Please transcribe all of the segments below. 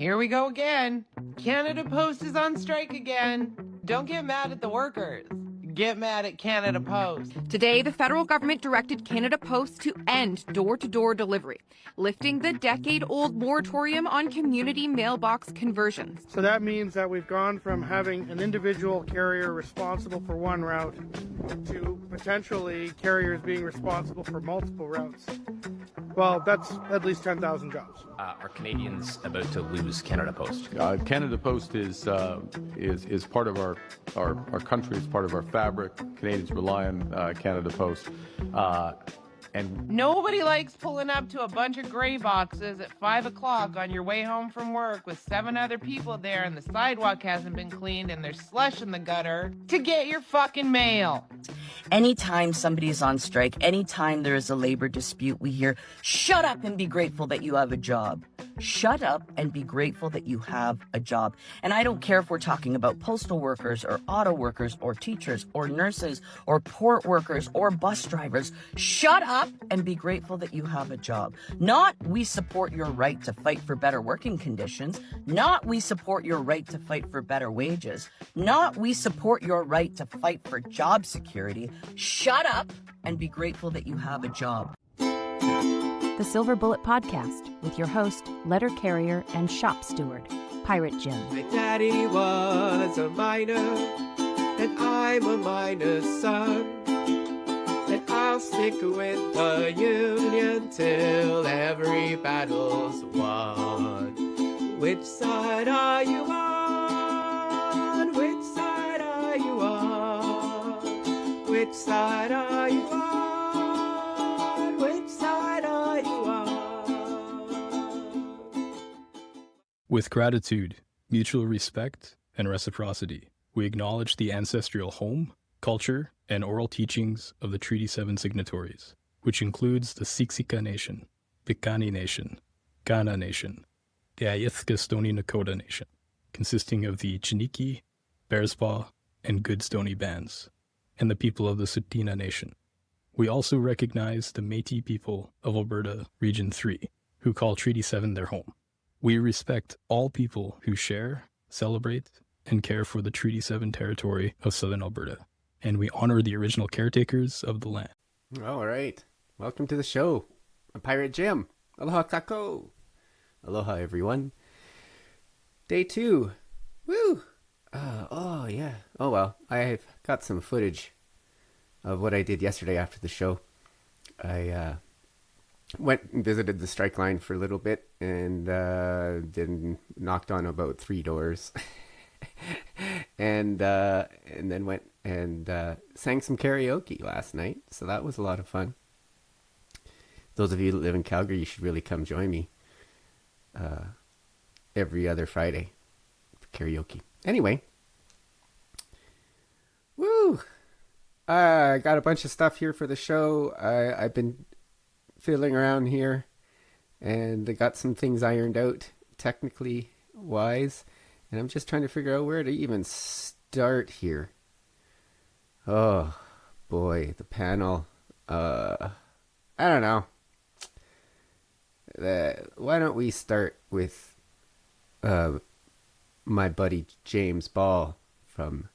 Here we go again. Canada Post is on strike again. Don't get mad at the workers. Get mad at Canada Post. Today, the federal government directed Canada Post to end door-to-door delivery, lifting the decade-old moratorium on community mailbox conversions. So that means that we've gone from having an individual carrier responsible for one route to potentially carriers being responsible for multiple routes. Well, that's at least 10,000 jobs. Are Canadians about to lose Canada Post? Canada Post is part of our country. It's part of our fabric. Canadians rely on Canada Post. And nobody likes pulling up to a bunch of gray boxes at 5 o'clock on your way home from work with 7 other people there and the sidewalk hasn't been cleaned and there's slush in the gutter to get your fucking mail. Anytime somebody is on strike, anytime there is a labor dispute, we hear, shut up and be grateful that you have a job. Shut up and be grateful that you have a job. And I don't care if we're talking about postal workers or auto workers or teachers or nurses or port workers or bus drivers. Shut up and be grateful that you have a job. Not we support your right to fight for better working conditions. Not we support your right to fight for better wages. Not we support your right to fight for job security. Shut up and be grateful that you have a job. The Silver Bullet Podcast with your host, letter carrier, and shop steward, Pirate Jim. My daddy was a miner, and I'm a miner's son. And I'll stick with the Union till every battle's won. Which side are you on? Which side are you on? Which side are you on? Which side are you on? With gratitude, mutual respect, and reciprocity, we acknowledge the ancestral home, culture, and oral teachings of the Treaty 7 signatories, which includes the Siksika Nation, Piikani Nation, Kaana Nation, the Ayithka Stoney Nakoda Nation, consisting of the Chiniki, Bearspaw, and Good Stoney bands, and the people of the Tsuut'ina Nation. We also recognize the Métis people of Alberta Region 3, who call Treaty 7 their home. We respect all people who share, celebrate, and care for the Treaty 7 territory of Southern Alberta, and we honor the original caretakers of the land. All right. Welcome to the show. I'm Pirate Jim. Aloha kako. Aloha, everyone. Day 2. Woo! Oh, yeah. Oh, well. I've got some footage of what I did yesterday after the show. I went and visited the strike line for a little bit and then knocked on about 3 doors. and then went and sang some karaoke last night. So that was a lot of fun. Those of you that live in Calgary, you should really come join me every other Friday for karaoke. Anyway. Woo! I got a bunch of stuff here for the show. I've been fiddling around here and I got some things ironed out technically wise. And I'm just trying to figure out where to even start here. Oh, boy, the panel. I don't know. Why don't we start with my buddy James Ball from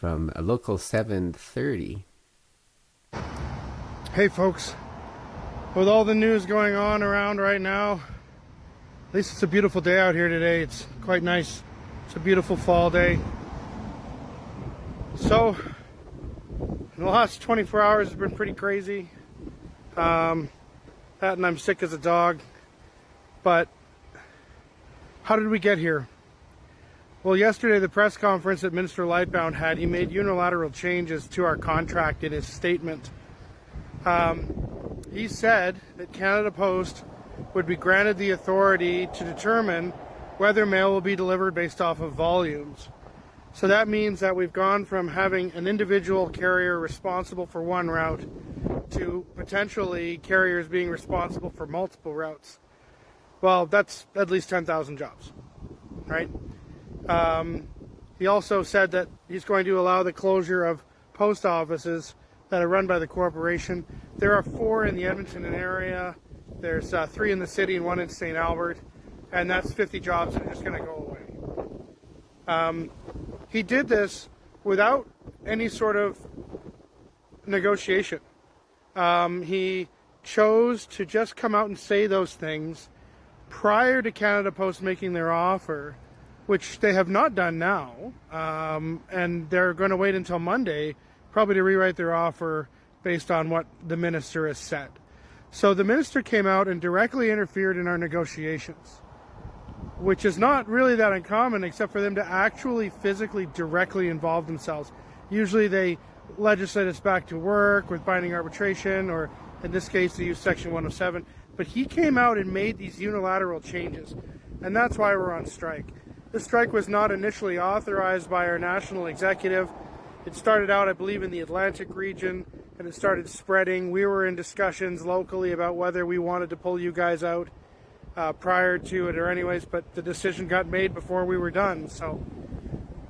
a local 730. Hey, folks. With all the news going on around right now, at least it's a beautiful day out here today. It's quite nice. It's a beautiful fall day. So, in the last 24 hours has been pretty crazy. That and I'm sick as a dog. But, how did we get here? Well, yesterday, the press conference that Minister Lightbound had, he made unilateral changes to our contract in his statement. He said that Canada Post would be granted the authority to determine whether mail will be delivered based off of volumes. So that means that we've gone from having an individual carrier responsible for one route to potentially carriers being responsible for multiple routes. Well, that's at least 10,000 jobs, right? He also said that he's going to allow the closure of post offices that are run by the corporation. There are 4 in the Edmonton area. There's 3 in the city and 1 in St. Albert. and that's 50 jobs that are just going to go away. He did this without any sort of negotiation. He chose to just come out and say those things prior to Canada Post making their offer, which they have not done now, and they're going to wait until Monday probably to rewrite their offer based on what the minister has said. So the minister came out and directly interfered in our negotiations, which is not really that uncommon except for them to actually physically directly involve themselves. Usually they legislate us back to work with binding arbitration, or in this case they use Section 107. But he came out and made these unilateral changes, and that's why we're on strike. This strike was not initially authorized by our national executive. It started out, I believe, in the Atlantic region, and it started spreading. We were in discussions locally about whether we wanted to pull you guys out prior to it or anyways, but the decision got made before we were done. So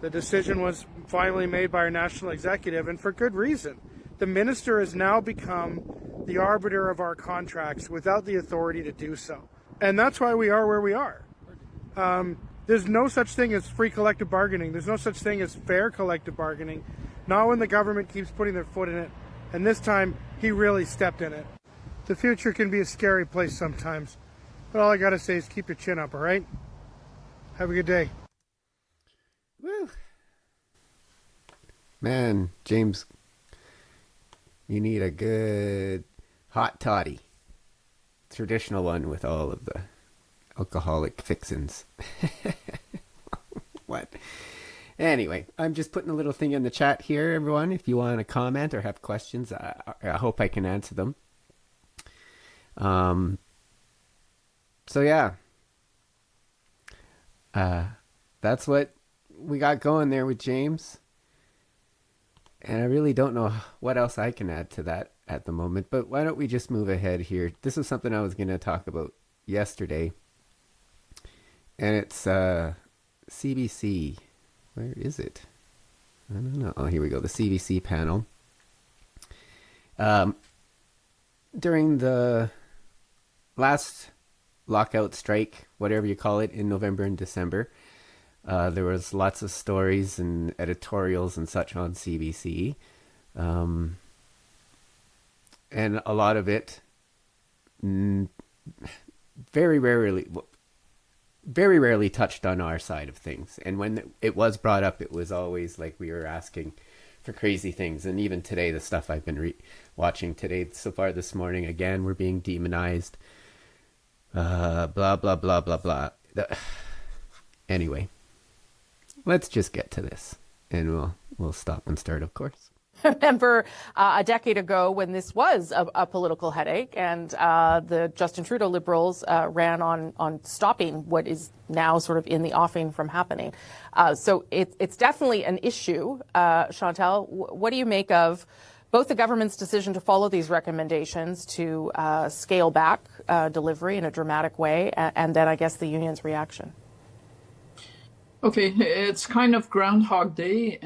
the decision was finally made by our national executive, and for good reason. The minister has now become the arbiter of our contracts without the authority to do so. And that's why we are where we are. There's no such thing as free collective bargaining. There's no such thing as fair collective bargaining. Not when the government keeps putting their foot in it. And this time, he really stepped in it. The future can be a scary place sometimes. But all I gotta say is keep your chin up, all right? Have a good day. Woo. Man, James, you need a good hot toddy. Traditional one with all of the alcoholic fixins. What? Anyway, I'm just putting a little thing in the chat here, everyone. If you want to comment or have questions, I hope I can answer them. So yeah. That's what we got going there with James. And I really don't know what else I can add to that at the moment. But why don't we just move ahead here? This is something I was going to talk about yesterday. And it's CBC. Where is it? I don't know. Oh, here we go. The CBC panel. During the last lockout strike, whatever you call it, in November and December, there was lots of stories and editorials and such on CBC. And a lot of it very rarely touched on our side of things. And when it was brought up, it was always like we were asking for crazy things. And even today, the stuff I've been watching today, so far this morning, again, we're being demonized. Blah, blah, blah, blah, blah. Anyway, let's just get to this. And we'll stop and start, of course. I remember a decade ago when this was a political headache, and the Justin Trudeau Liberals ran on stopping what is now sort of in the offing from happening. So it's definitely an issue. Chantal, what do you make of both the government's decision to follow these recommendations to scale back delivery in a dramatic way, and then I guess the union's reaction? Okay, it's kind of Groundhog Day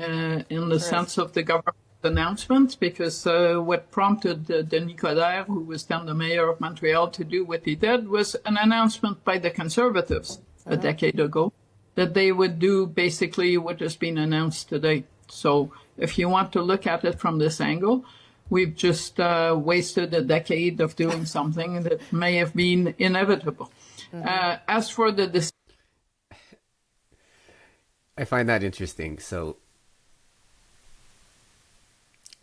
in the sense of the government announcement, because what prompted Denis Coderre, who was then the mayor of Montreal, to do what he did was an announcement by the Conservatives a decade ago that they would do basically what has been announced today. So if you want to look at it from this angle, we've just wasted a decade of doing something that may have been inevitable. As for the I find that interesting. So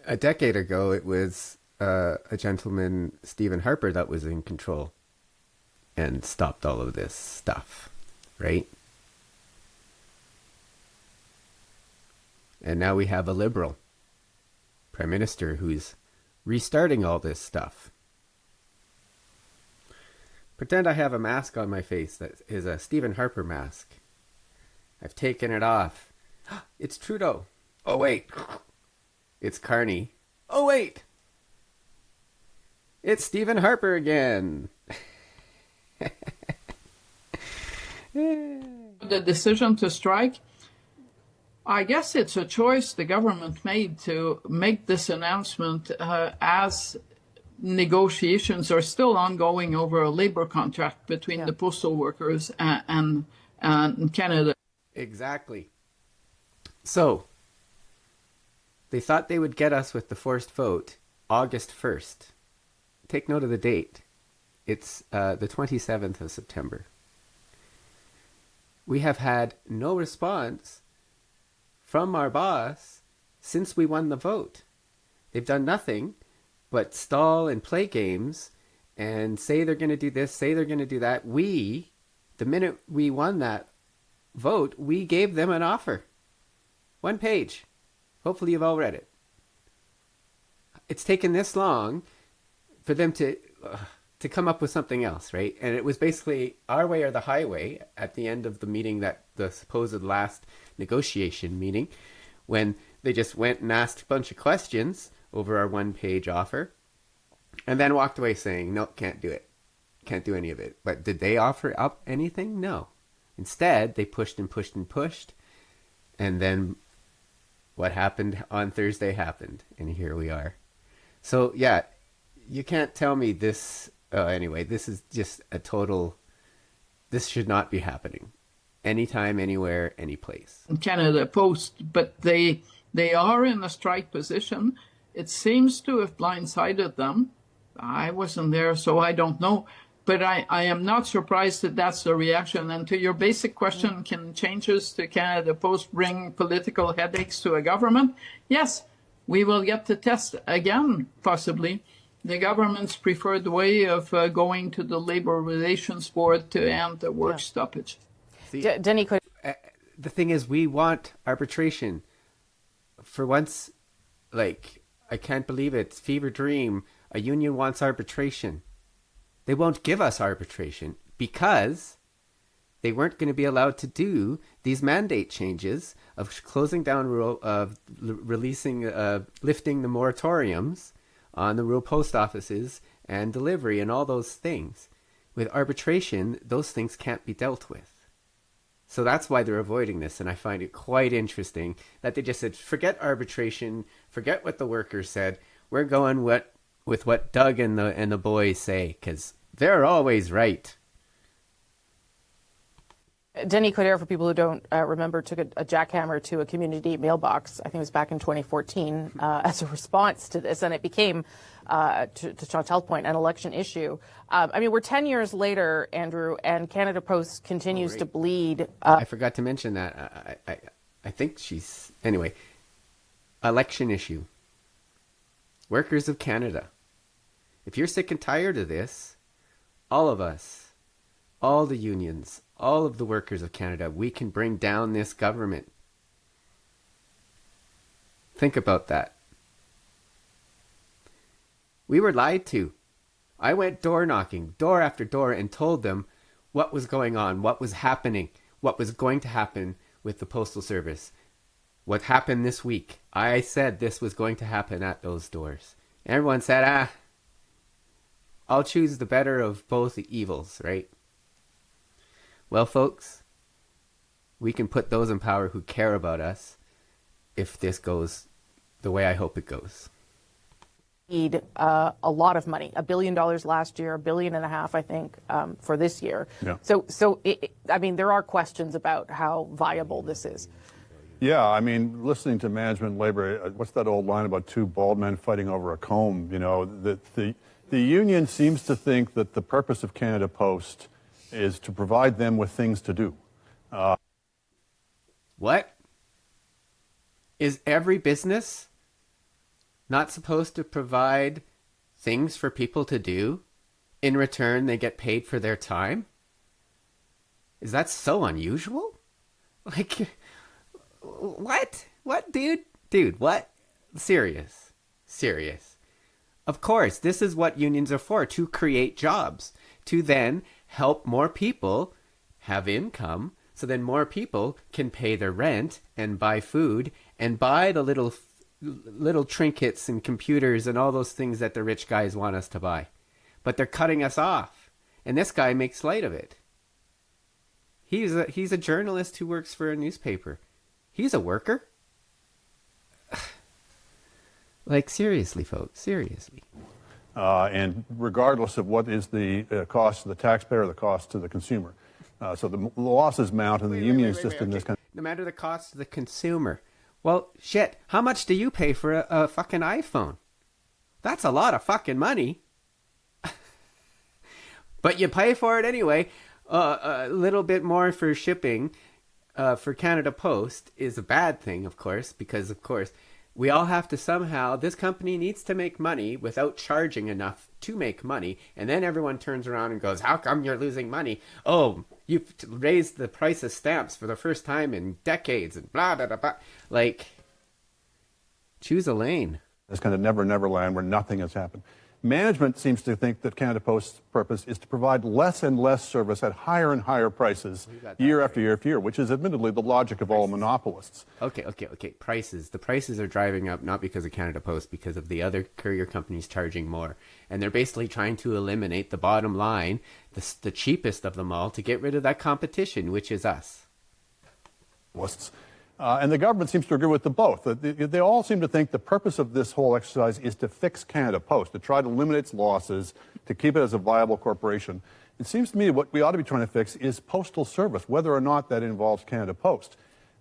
a decade ago, it was a gentleman, Stephen Harper, that was in control and stopped all of this stuff, right? And now we have a Liberal Prime Minister who's restarting all this stuff. Pretend I have a mask on my face that is a Stephen Harper mask. I've taken it off. It's Trudeau. Oh, wait. It's Carney. Oh, wait. It's Stephen Harper again. The decision to strike, I guess it's a choice the government made to make this announcement as negotiations are still ongoing over a labor contract between the postal workers and Canada. Exactly. So, they thought they would get us with the forced vote August 1st. Take note of the date. It's the 27th of September. We have had no response from our boss since we won the vote. They've done nothing but stall and play games and say they're going to do this, say they're going to do that. The minute we won that vote, we gave them an offer. 1 page. Hopefully you've all read it. It's taken this long for them to come up with something else, right? And it was basically our way or the highway at the end of the meeting, that the supposed last negotiation meeting, when they just went and asked a bunch of questions over our 1 page offer and then walked away saying, no, can't do it. Can't do any of it. But did they offer up anything? No. Instead, they pushed and pushed and pushed. And then what happened on Thursday happened. And here we are. So, yeah, you can't tell me this. Anyway, this is just a total. This should not be happening. Anytime, anywhere, any place. Canada Post, but they are in a strike position. It seems to have blindsided them. I wasn't there, so I don't know. But I am not surprised that that's the reaction. And to your basic question, can changes to Canada Post bring political headaches to a government? Yes, we will get to test again, possibly, the government's preferred way of going to the Labor Relations Board to end the work stoppage. Denny, could... The thing is, we want arbitration. For once, like, I can't believe it. It's fever dream. A union wants arbitration. They won't give us arbitration because they weren't going to be allowed to do these mandate changes of closing down of releasing, lifting the moratoriums on the rural post offices and delivery and all those things. With arbitration, those things can't be dealt with. So that's why they're avoiding this, and I find it quite interesting that they just said, forget arbitration, forget what the workers said, we're going with what Doug and the boys say, because they're always right. Denny Coderre, for people who don't remember, took a jackhammer to a community mailbox. I think it was back in 2014 as a response to this, and it became, to Chantal's point, an election issue. I mean, we're 10 years later, Andrew, and Canada Post continues to bleed. I forgot to mention that. I think she's... Anyway, election issue. Workers of Canada. If you're sick and tired of this, all of us, all the unions, all of the workers of Canada, we can bring down this government. Think about that. We were lied to. I went door knocking, door after door, and told them what was going on, what was happening, what was going to happen with the Postal Service, what happened this week. I said this was going to happen at those doors. Everyone said, I'll choose the better of both the evils, right? Well, folks, we can put those in power who care about us if this goes the way I hope it goes. Need a lot of money, $1 billion last year, $1.5 billion, I think, for this year. Yeah. So I mean, there are questions about how viable this is. Yeah, I mean, listening to management labor, what's that old line about two bald men fighting over a comb? You know, the union seems to think that the purpose of Canada Post is to provide them with things to do. What? Is every business not supposed to provide things for people to do? In return, they get paid for their time? Is that so unusual? Like, what? What, dude? Dude, what? Serious. Of course, this is what unions are for, to create jobs, to then help more people have income, so then more people can pay their rent and buy food and buy the little trinkets and computers and all those things that the rich guys want us to buy. But they're cutting us off, and this guy makes light of it. He's a journalist who works for a newspaper. He's a worker. Like, seriously, folks, seriously. and regardless of what is the cost to the taxpayer or the cost to the consumer. So the losses mount in the union system in this country. No matter the cost to the consumer. Well, shit, how much do you pay for a fucking iPhone? That's a lot of fucking money. But you pay for it anyway. A little bit more for shipping for Canada Post is a bad thing, of course, because, of course, we all have to somehow, this company needs to make money without charging enough to make money. And then everyone turns around and goes, how come you're losing money? Oh, you've raised the price of stamps for the first time in decades and blah, blah, blah, blah. Like, choose a lane. This kind of never land where nothing has happened. Management seems to think that Canada Post's purpose is to provide less and less service at higher and higher prices year after year after year, which is admittedly the logic of all monopolists. Okay. Prices. The prices are driving up not because of Canada Post, because of the other courier companies charging more. And they're basically trying to eliminate the bottom line, the cheapest of them all, to get rid of that competition, which is us. And the government seems to agree with them both. They all seem to think the purpose of this whole exercise is to fix Canada Post, to try to limit its losses, to keep it as a viable corporation. It seems to me what we ought to be trying to fix is postal service, whether or not that involves Canada Post.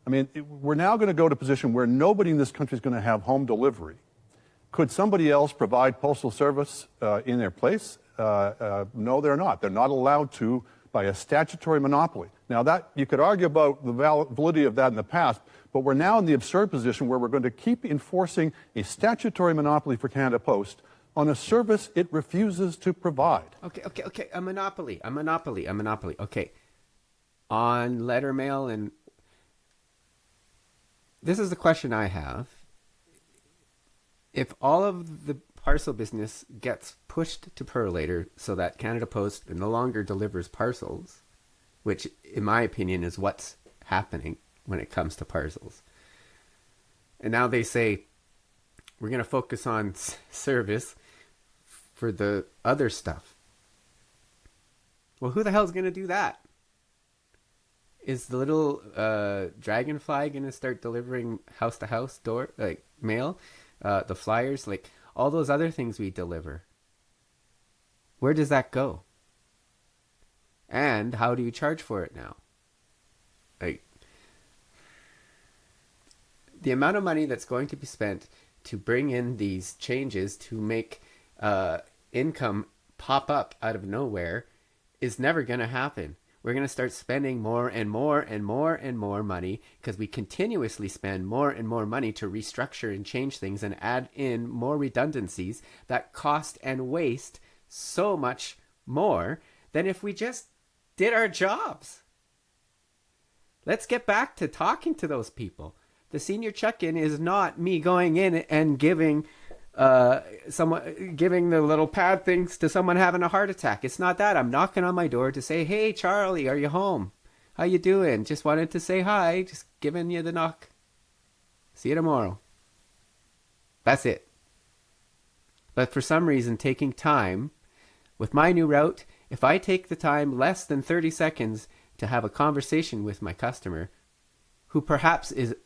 I mean, we're now going to go to a position where nobody in this country is going to have home delivery. Could somebody else provide postal service in their place? No, they're not. They're not allowed to by a statutory monopoly. Now, that you could argue about the validity of that in the past, but we're now in the absurd position where we're going to keep enforcing a statutory monopoly for Canada Post on a service it refuses to provide. Okay. A monopoly. Okay. On letter mail, and this is the question I have. If all of the parcel business gets pushed to Perlator so that Canada Post no longer delivers parcels, which in my opinion is what's happening when it comes to parcels. And now they say, we're going to focus on service for the other stuff. Well, who the hell's going to do that? Is the little dragonfly going to start delivering house to house door, like mail, the flyers, like all those other things we deliver? Where does that go? And how do you charge for it now? Like, the amount of money that's going to be spent to bring in these changes to make income pop up out of nowhere is never going to happen. We're going to start spending more and more and more and more money because we continuously spend more and more money to restructure and change things and add in more redundancies that cost and waste so much more than if we just did our jobs. Let's get back to talking to those people. The senior check-in is not me going in and giving the little pad things to someone having a heart attack. It's not that. I'm knocking on my door to say, hey, Charlie, are you home? How you doing? Just wanted to say hi. Just giving you the knock. See you tomorrow. That's it. But for some reason, taking time, with my new route, if I take the time less than 30 seconds to have a conversation with my customer, who perhaps is...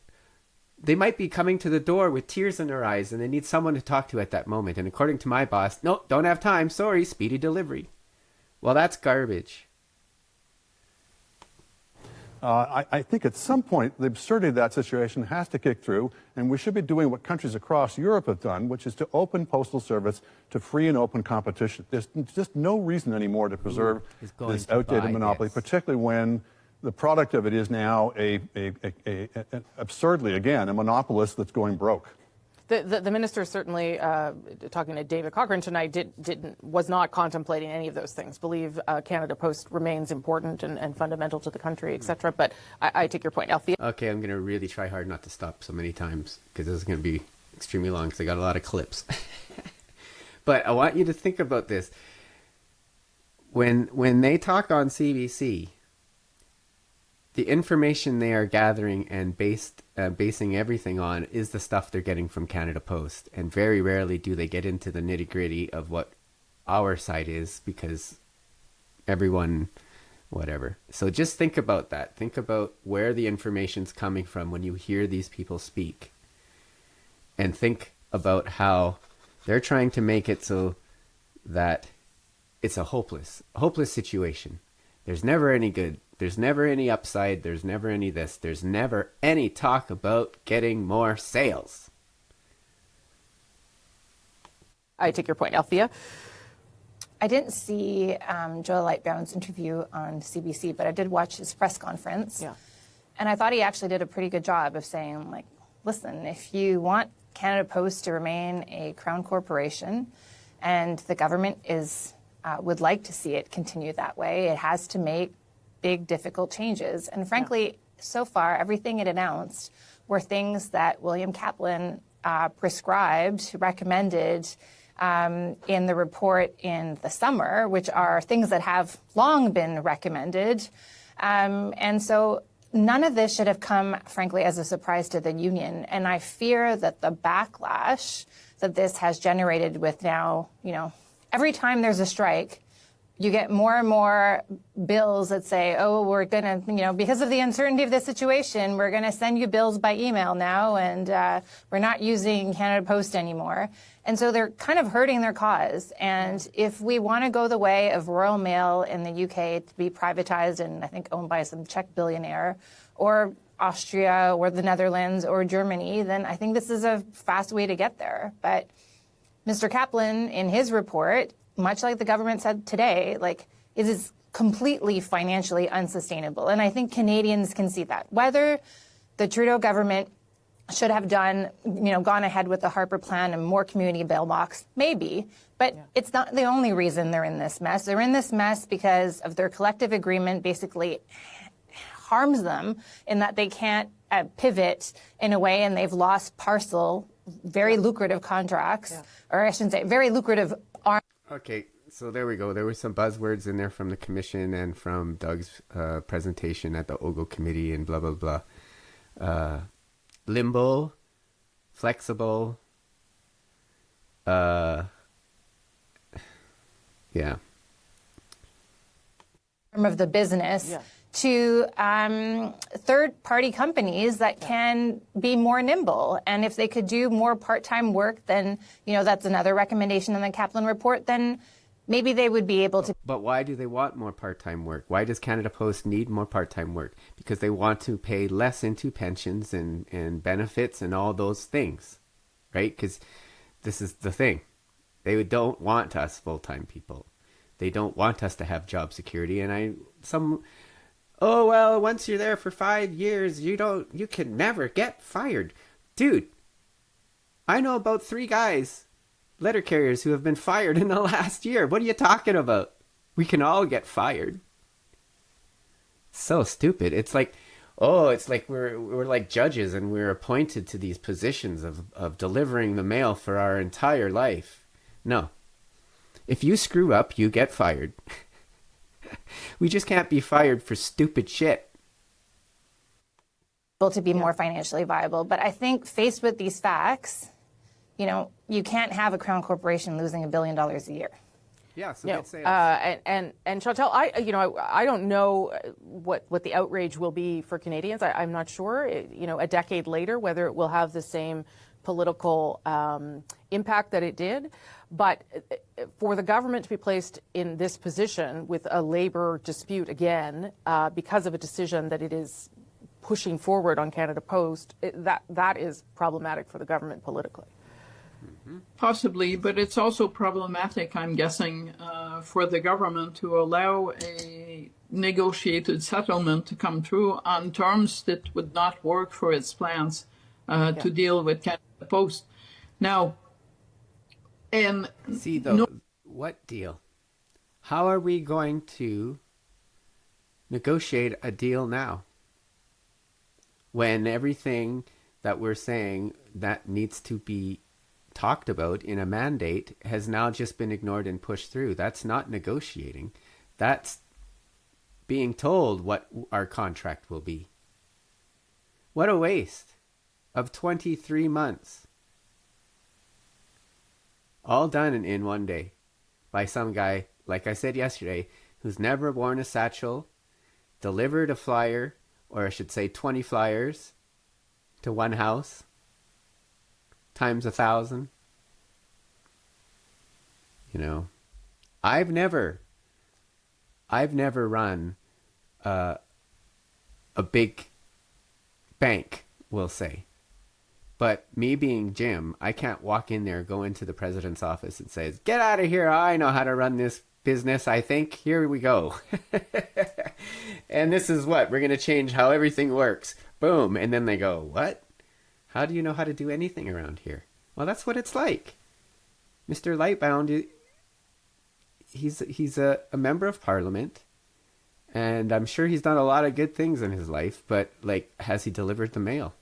They might be coming to the door with tears in their eyes and they need someone to talk to at that moment. And according to my boss, no, don't have time. Sorry, speedy delivery. Well, that's garbage. I think at some point the absurdity of that situation has to kick through, and we should be doing what countries across Europe have done, which is to open postal service to free and open competition. There's just no reason anymore to preserve this outdated monopoly, particularly when the product of it is now absurdly, again, a monopolist that's going broke. The minister certainly, talking to David Cochrane tonight, was not contemplating any of those things. Believe Canada Post remains important and fundamental to the country, etc. But I take your point, Althea. Okay, I'm going to really try hard not to stop so many times because this is going to be extremely long because I got a lot of clips. But I want you to think about this. When they talk on CBC, the information they are gathering and basing everything on is the stuff they're getting from Canada Post. And very rarely do they get into the nitty-gritty of what our side is because everyone, whatever. So just think about that. Think about where the information's coming from when you hear these people speak. And think about how they're trying to make it so that it's a hopeless situation. There's never any good. There's never any upside. There's never any this. There's never any talk about getting more sales. I take your point, Althea. I didn't see Joel Lightbound's interview on CBC, but I did watch his press conference. Yeah. And I thought he actually did a pretty good job of saying, like, listen, if you want Canada Post to remain a Crown corporation and the government would like to see it continue that way, it has to make big, difficult changes. And frankly, so far, everything it announced were things that William Kaplan prescribed, recommended in the report in the summer, which are things that have long been recommended. And so none of this should have come, frankly, as a surprise to the union. And I fear that the backlash that this has generated with now, every time there's a strike, you get more and more bills that say, oh, we're going to, because of the uncertainty of the situation, we're going to send you bills by email now, and we're not using Canada Post anymore. And so they're kind of hurting their cause. And if we want to go the way of Royal Mail in the UK to be privatized and I think owned by some Czech billionaire, or Austria or the Netherlands or Germany, then I think this is a fast way to get there. But Mr. Kaplan, in his report, much like the government said today, it is completely financially unsustainable. And I think Canadians can see that. Whether the Trudeau government should have gone ahead with the Harper Plan and more community mailbox, maybe, but it's not the only reason they're in this mess. They're in this mess because of their collective agreement basically harms them in that they can't pivot in a way, and they've lost parcel, very lucrative contracts, or I shouldn't say, very lucrative arms. Okay, so there we go. There were some buzzwords in there from the commission and from Doug's presentation at the OGO committee and blah, blah, blah. Limbo, flexible, yeah. Of the business to third-party companies that can be more nimble. And if they could do more part-time work, then, that's another recommendation in the Kaplan report, then maybe they would be able to. But why do they want more part-time work? Why does Canada Post need more part-time work? Because they want to pay less into pensions and benefits and all those things, right? Because this is the thing. They don't want us full-time people. They don't want us to have job security. And once you're there for 5 years, you can never get fired. Dude, I know about 3 guys, letter carriers, who have been fired in the last year. What are you talking about? We can all get fired. So stupid. It's like we're like judges and we're appointed to these positions of delivering the mail for our entire life. No. If you screw up, you get fired. We just can't be fired for stupid shit. To be more financially viable. But I think faced with these facts, you can't have a Crown corporation losing $1 billion a year. Yeah, so no. And Chantal, I don't know what the outrage will be for Canadians. I'm not sure. A decade later, whether it will have the same political impact that it did. But for the government to be placed in this position with a labor dispute again because of a decision that it is pushing forward on Canada Post, that is problematic for the government politically. Possibly, but it's also problematic, I'm guessing, for the government to allow a negotiated settlement to come through on terms that would not work for its plans to deal with Canada Post. Now, and see, though, what deal? How are we going to negotiate a deal now when everything that we're saying that needs to be talked about in a mandate has now just been ignored and pushed through? That's not negotiating. That's being told what our contract will be. What a waste of 23 months. All done in one day by some guy, like I said yesterday, who's never worn a satchel, delivered a flyer, or I should say 20 flyers, to one house, times 1,000. I've never run a big bank, we'll say. But me being Jim, I can't walk in there, go into the president's office and say, get out of here, I know how to run this business, I think. Here we go. And this is what, we're going to change how everything works. Boom. And then they go, what? How do you know how to do anything around here? Well, that's what it's like. Mr. Lightbound, he's a member of parliament, and I'm sure he's done a lot of good things in his life, but, like, has he delivered the mail?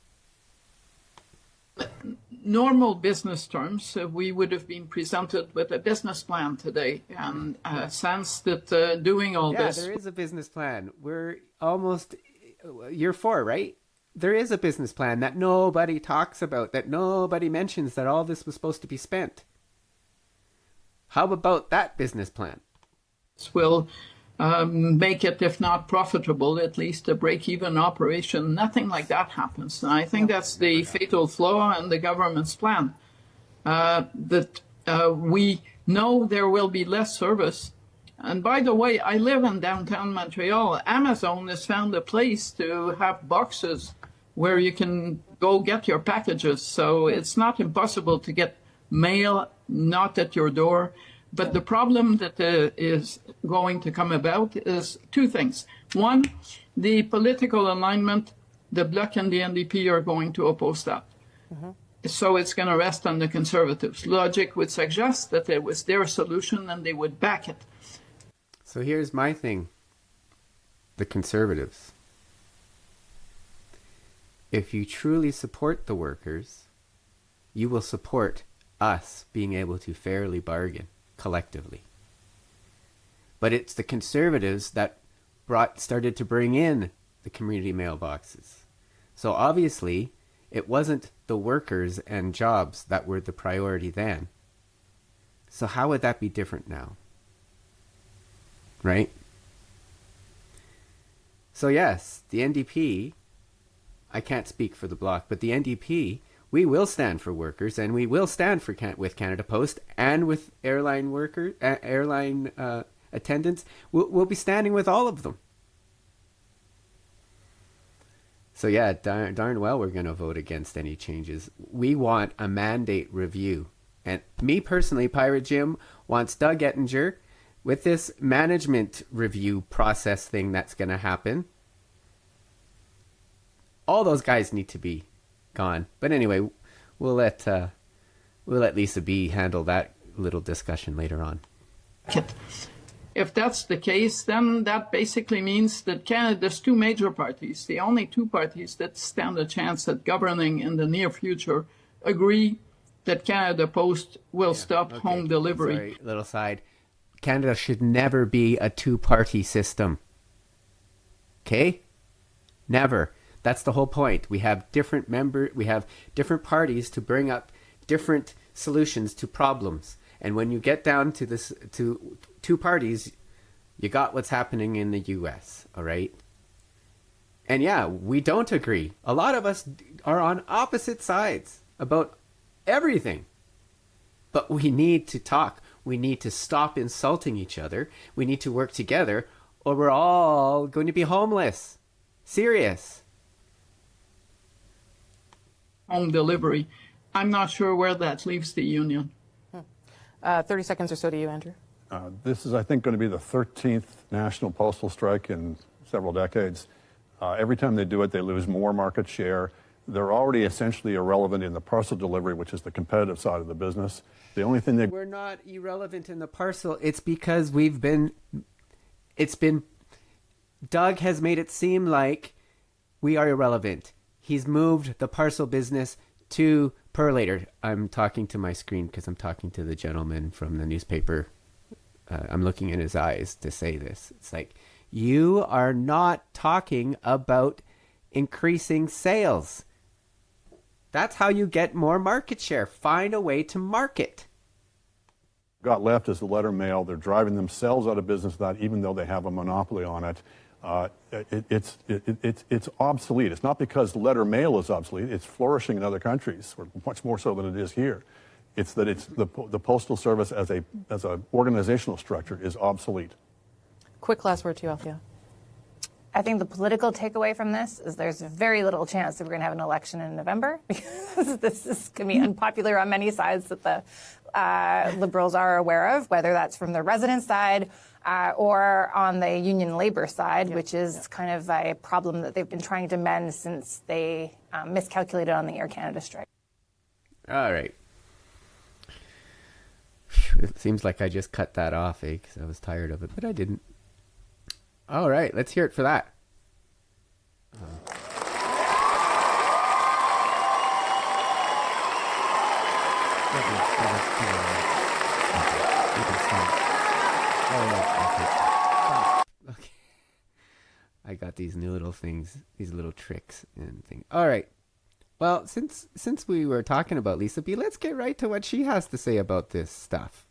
Normal business terms, we would have been presented with a business plan today, and a sense that doing all this... Yeah, there is a business plan. We're almost year 4, right? There is a business plan that nobody talks about, that nobody mentions, that all this was supposed to be spent. How about that business plan? Will make it, if not profitable, at least a break-even operation. Nothing like that happens. And I think that's the fatal flaw in the government's plan. That we know there will be less service. And by the way, I live in downtown Montreal. Amazon has found a place to have boxes where you can go get your packages. So it's not impossible to get mail not at your door. But the problem that is going to come about is two things. One, the political alignment, the Bloc and the NDP are going to oppose that. So it's going to rest on the Conservatives. Logic would suggest that it was their solution and they would back it. So here's my thing. The Conservatives. If you truly support the workers, you will support us being able to fairly bargain collectively. But it's the Conservatives that started to bring in the community mailboxes. So obviously, it wasn't the workers and jobs that were the priority then. So how would that be different now? Right? So yes, the NDP, I can't speak for the Bloc, but the NDP, we will stand for workers, and we will stand for with Canada Post and with airline workers, airline attendants. We'll be standing with all of them. So yeah, darn well we're going to vote against any changes. We want a mandate review. And me personally, Pirate Jim wants Doug Ettinger with this management review process thing that's going to happen. All those guys need to be gone. But anyway, we'll let Lisa B handle that little discussion later on. If that's the case, then that basically means that Canada's two major parties, the only two parties that stand a chance at governing in the near future, agree that Canada Post will stop home delivery. Sorry, little side. Canada should never be a two-party system. Okay? Never. That's the whole point. We have different parties to bring up different solutions to problems. And when you get down to this, to two parties, you got what's happening in the US, all right? And yeah, we don't agree. A lot of us are on opposite sides about everything. But we need to talk. We need to stop insulting each other. We need to work together, or we're all going to be homeless. Serious. Home delivery. I'm not sure where that leaves the union. 30 seconds or so to you, Andrew. This is, I think, going to be the 13th national postal strike in several decades. Every time they do it, they lose more market share. They're already essentially irrelevant in the parcel delivery, which is the competitive side of the business. The only thing they... We're not irrelevant in the parcel. It's because Doug has made it seem like we are irrelevant. He's moved the parcel business to Perlator. I'm talking to my screen because I'm talking to the gentleman from the newspaper. I'm looking in his eyes to say this. It's like, you are not talking about increasing sales. That's how you get more market share. Find a way to market. Got left is the letter mail. They're driving themselves out of business, that even though they have a monopoly on it. It's obsolete. It's not because letter mail is obsolete. It's flourishing in other countries, or much more so than it is here. It's that the Postal Service as a organizational structure is obsolete. Quick last word to you, Althea. I think the political takeaway from this is there's very little chance that we're going to have an election in November because this is going to be unpopular on many sides that the Liberals are aware of, whether that's from the resident side or on the union labor side, which is kind of a problem that they've been trying to mend since they miscalculated on the Air Canada strike. All right. It seems like I just cut that off, because I was tired of it, but I didn't. All right, let's hear it for that. Okay. I got these new little things, these little tricks and things. All right. Well, since we were talking about Lisa B, let's get right to what she has to say about this stuff.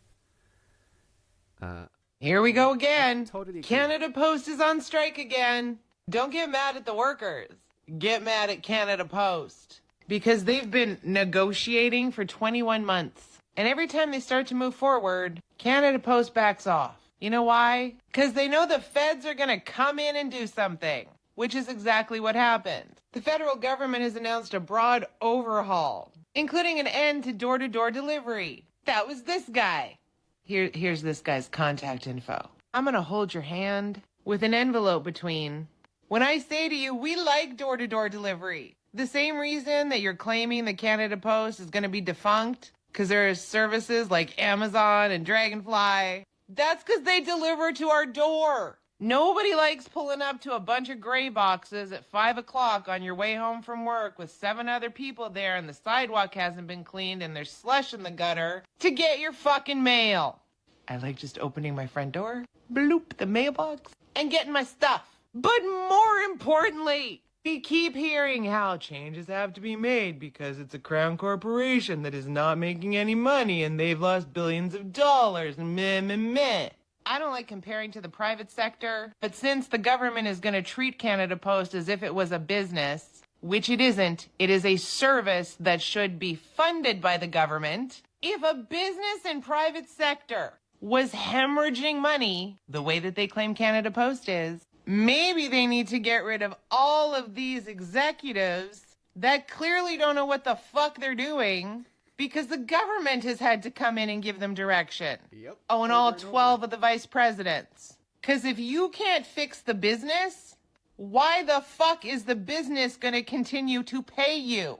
Here we go again. Totally Canada Post is on strike again. Don't get mad at the workers. Get mad at Canada Post. Because they've been negotiating for 21 months. And every time they start to move forward, Canada Post backs off. You know why? Because they know the feds are going to come in and do something. Which is exactly what happened. The federal government has announced a broad overhaul, including an end to door-to-door delivery. That was this guy. Here's this guy's contact info. I'm going to hold your hand with an envelope between. When I say to you, we like door-to-door delivery, the same reason that you're claiming the Canada Post is going to be defunct, because there are services like Amazon and Dragonfly, that's because they deliver to our door. Nobody likes pulling up to a bunch of gray boxes at 5 o'clock on your way home from work with 7 other people there and the sidewalk hasn't been cleaned and there's slush in the gutter to get your fucking mail. I like just opening my front door, bloop, the mailbox, and getting my stuff. But more importantly, we keep hearing how changes have to be made because it's a crown corporation that is not making any money and they've lost billions of dollars and meh, meh, meh. I don't like comparing to the private sector, but since the government is going to treat Canada Post as if it was a business, which it isn't, it is a service that should be funded by the government. If a business and private sector was hemorrhaging money, the way that they claim Canada Post is, maybe they need to get rid of all of these executives that clearly don't know what the fuck they're doing. Because the government has had to come in and give them direction. Yep. Oh, and all 12 of the vice presidents. Because if you can't fix the business, why the fuck is the business going to continue to pay you?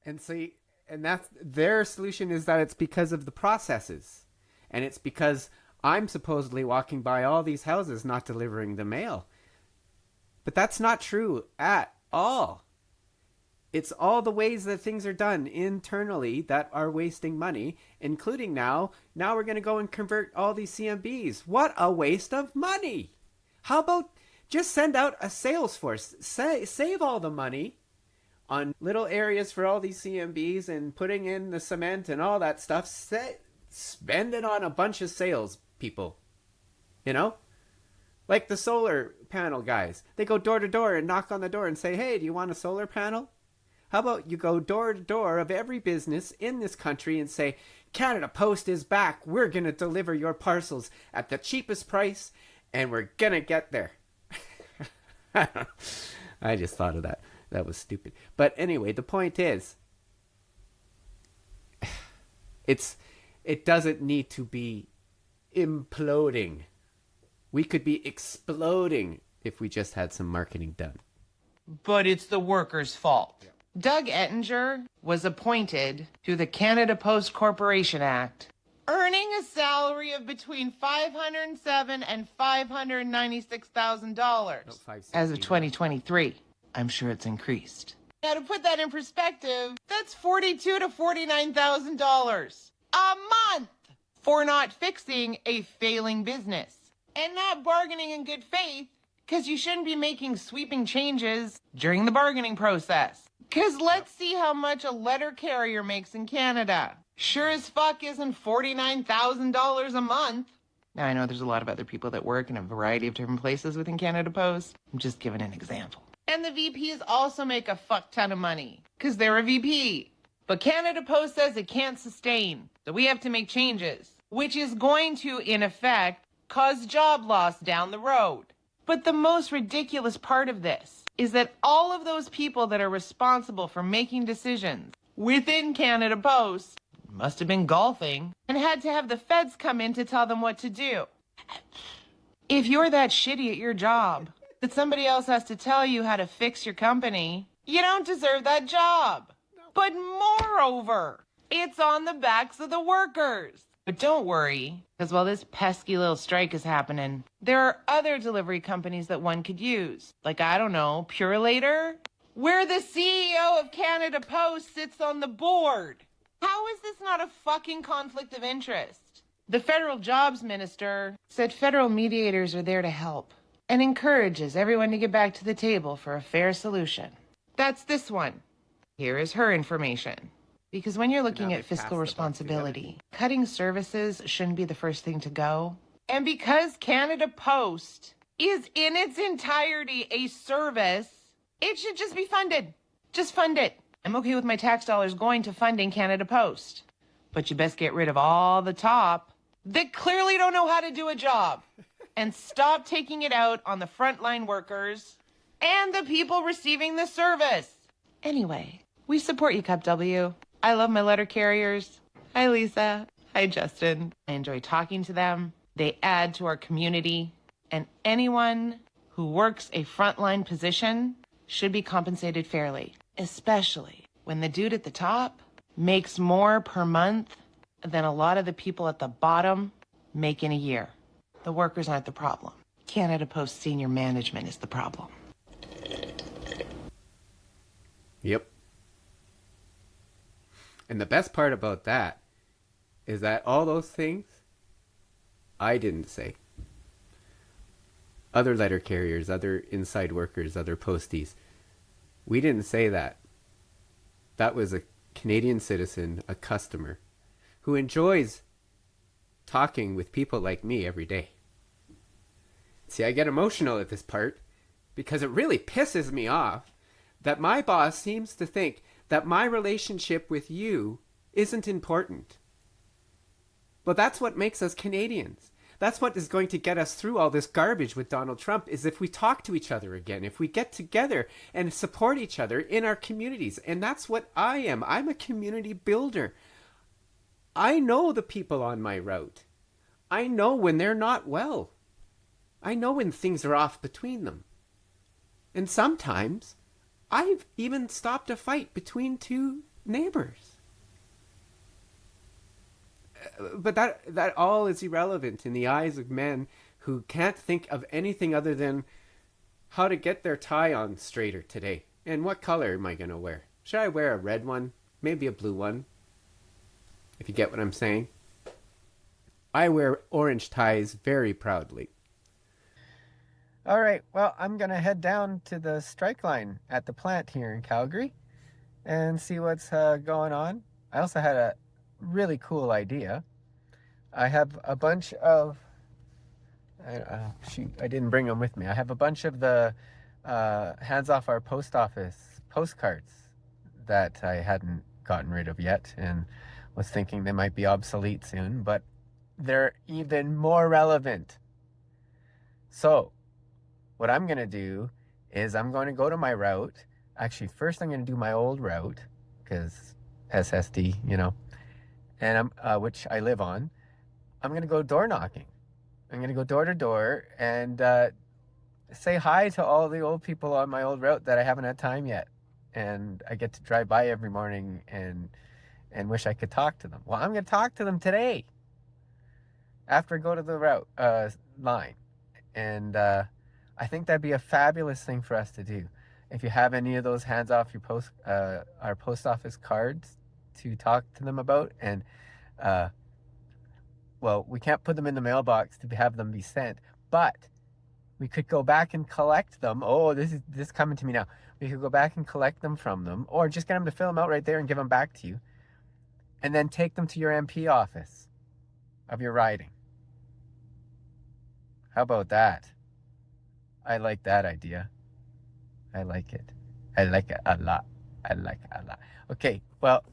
And see, and that's their solution is that it's because of the processes. And it's because I'm supposedly walking by all these houses not delivering the mail. But that's not true at all. It's all the ways that things are done internally that are wasting money, including now we're going to go and convert all these CMBs. What a waste of money. How about just send out a sales force, save all the money on little areas for all these CMBs and putting in the cement and all that stuff. Spend it on a bunch of sales people, you know? Like the solar panel guys. They go door to door and knock on the door and say, hey, do you want a solar panel? How about you go door to door of every business in this country and say, Canada Post is back. We're going to deliver your parcels at the cheapest price, and we're going to get there. I just thought of that. That was stupid. But anyway, the point is, it doesn't need to be imploding. We could be exploding if we just had some marketing done. But it's the workers' fault. Yeah. Doug Ettinger was appointed to the Canada Post Corporation Act, earning a salary of between $507,000 and $596,000 as of 2023. I'm sure it's increased. Now, to put that in perspective, that's $42,000 to $49,000 a month for not fixing a failing business and not bargaining in good faith, because you shouldn't be making sweeping changes during the bargaining process. Because let's see how much a letter carrier makes in Canada. Sure as fuck isn't $49,000 a month. Now, I know there's a lot of other people that work in a variety of different places within Canada Post. I'm just giving an example. And the VPs also make a fuck ton of money, because they're a VP. But Canada Post says it can't sustain, so we have to make changes, which is going to, in effect, cause job loss down the road. But the most ridiculous part of this is that all of those people that are responsible for making decisions within Canada Post must have been golfing and had to have the feds come in to tell them what to do. If you're that shitty at your job that somebody else has to tell you how to fix your company, you don't deserve that job. But moreover, it's on the backs of the workers. But don't worry, because while this pesky little strike is happening, there are other delivery companies that one could use. Like, I don't know, Purelator? Where the CEO of Canada Post sits on the board. How is this not a fucking conflict of interest? The federal jobs minister said federal mediators are there to help and encourages everyone to get back to the table for a fair solution. That's this one. Here is her information. Because when you're looking at fiscal responsibility, cutting services shouldn't be the first thing to go. And because Canada Post is in its entirety a service, it should just be funded. Just fund it. I'm okay with my tax dollars going to funding Canada Post. But you best get rid of all the top that clearly don't know how to do a job and stop taking it out on the frontline workers and the people receiving the service. Anyway, we support you, Cup W. I love my letter carriers. Hi, Lisa. Hi, Justin. I enjoy talking to them. They add to our community. And anyone who works a frontline position should be compensated fairly, especially when the dude at the top makes more per month than a lot of the people at the bottom make in a year. The workers aren't the problem. Canada Post senior management is the problem. Yep. And the best part about that is that all those things I didn't say. Other letter carriers, other inside workers, other posties. We didn't say that. That was a Canadian citizen, a customer, who enjoys talking with people like me every day. See, I get emotional at this part because it really pisses me off that my boss seems to think that my relationship with you isn't important. But that's what makes us Canadians. That's what is going to get us through all this garbage with Donald Trump, is if we talk to each other again, if we get together and support each other in our communities. And that's what I am. I'm a community builder. I know the people on my route. I know when they're not well. I know when things are off between them. And sometimes I've even stopped a fight between two neighbors. But that all is irrelevant in the eyes of men who can't think of anything other than how to get their tie on straighter today. And what color am I going to wear? Should I wear a red one? Maybe a blue one? If you get what I'm saying. I wear orange ties very proudly. All right, well, I'm going to head down to the strike line at the plant here in Calgary and see what's going on. I also had a really cool idea. I have a bunch of... I didn't bring them with me. I have a bunch of the Hands Off Our Post Office postcards that I hadn't gotten rid of yet and was thinking they might be obsolete soon, but they're even more relevant. So what I'm going to do is I'm going to go to my route. Actually, first I'm going to do my old route, because SSD, you know, and which I live on. I'm going to go door knocking. I'm going to go door to door and say hi to all the old people on my old route that I haven't had time yet. And I get to drive by every morning and wish I could talk to them. Well, I'm going to talk to them today after I go to the route line. And I think that'd be a fabulous thing for us to do. If you have any of those hands off your our post office cards to talk to them about, and well, we can't put them in the mailbox to have them be sent, but we could go back and collect them. Oh, this is coming to me now. We could go back and collect them from them, or just get them to fill them out right there and give them back to you, and then take them to your MP office of your riding. How about that? I like that idea. I like it. I like it a lot. I like it a lot. Okay, well,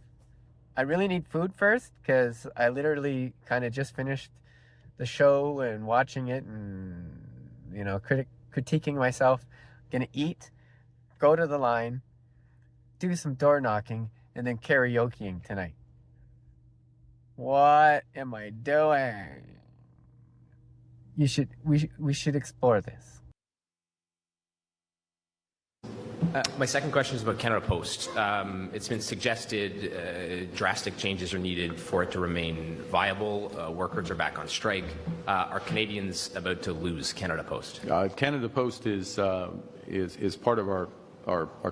I really need food first because I literally kind of just finished the show and watching it and, critiquing myself. Gonna eat, go to the line, do some door knocking, and then karaokeing tonight. What am I doing? We should explore this. My second question is about Canada Post. It's been suggested drastic changes are needed for it to remain viable. Workers are back on strike. Are Canadians about to lose Canada Post? Canada Post is part of our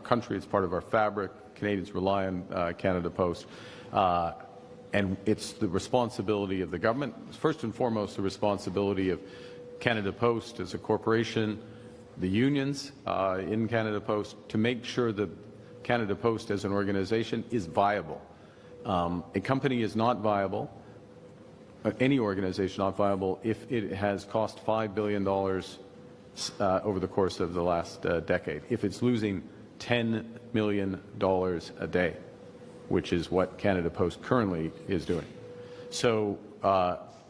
country. It's part of our fabric. Canadians rely on Canada Post. And it's the responsibility of the government, first and foremost, the responsibility of Canada Post as a corporation, the unions in Canada Post, to make sure that Canada Post as an organization is viable. A company is not viable, any organization not viable, if it has cost $5 billion over the course of the last decade, if it's losing $10 million a day, which is what Canada Post currently is doing. So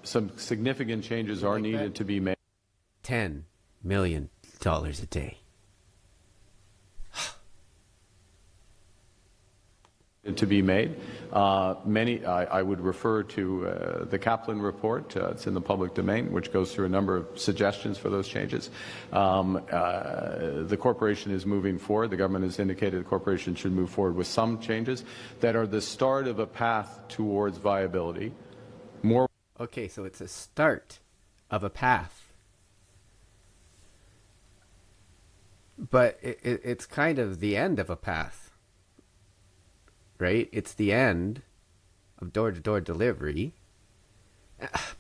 some significant changes are needed to be made. $10 million a day. To be made. I would refer to the Kaplan report. It's in the public domain, which goes through a number of suggestions for those changes. The corporation is moving forward. The government has indicated the corporation should move forward with some changes that are the start of a path towards viability. Okay, so it's a start of a path. But it's kind of the end of a path. Right? It's the end of door-to-door delivery.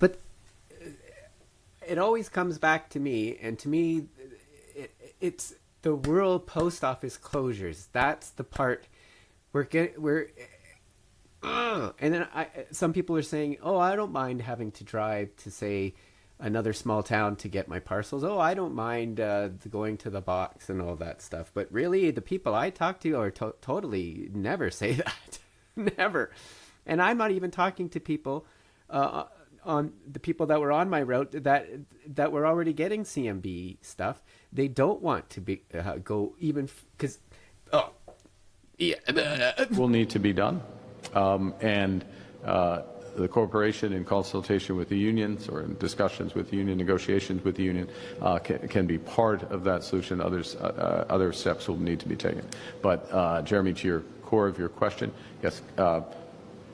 But it always comes back to me, and to me, it's the rural post office closures. That's the part and then some people are saying, oh, I don't mind having to drive to, say, another small town to get my parcels. Oh, I don't mind going to the box and all that stuff. But really, the people I talk to are totally never say that. Never. And I'm not even talking to people on the people that were on my route that were already getting CMB stuff. They don't want to be go even because will need to be done. The corporation, in consultation with the unions or in discussions with the union, negotiations with the union, can be part of that solution. Other steps will need to be taken. But Jeremy, to your core of your question, yes,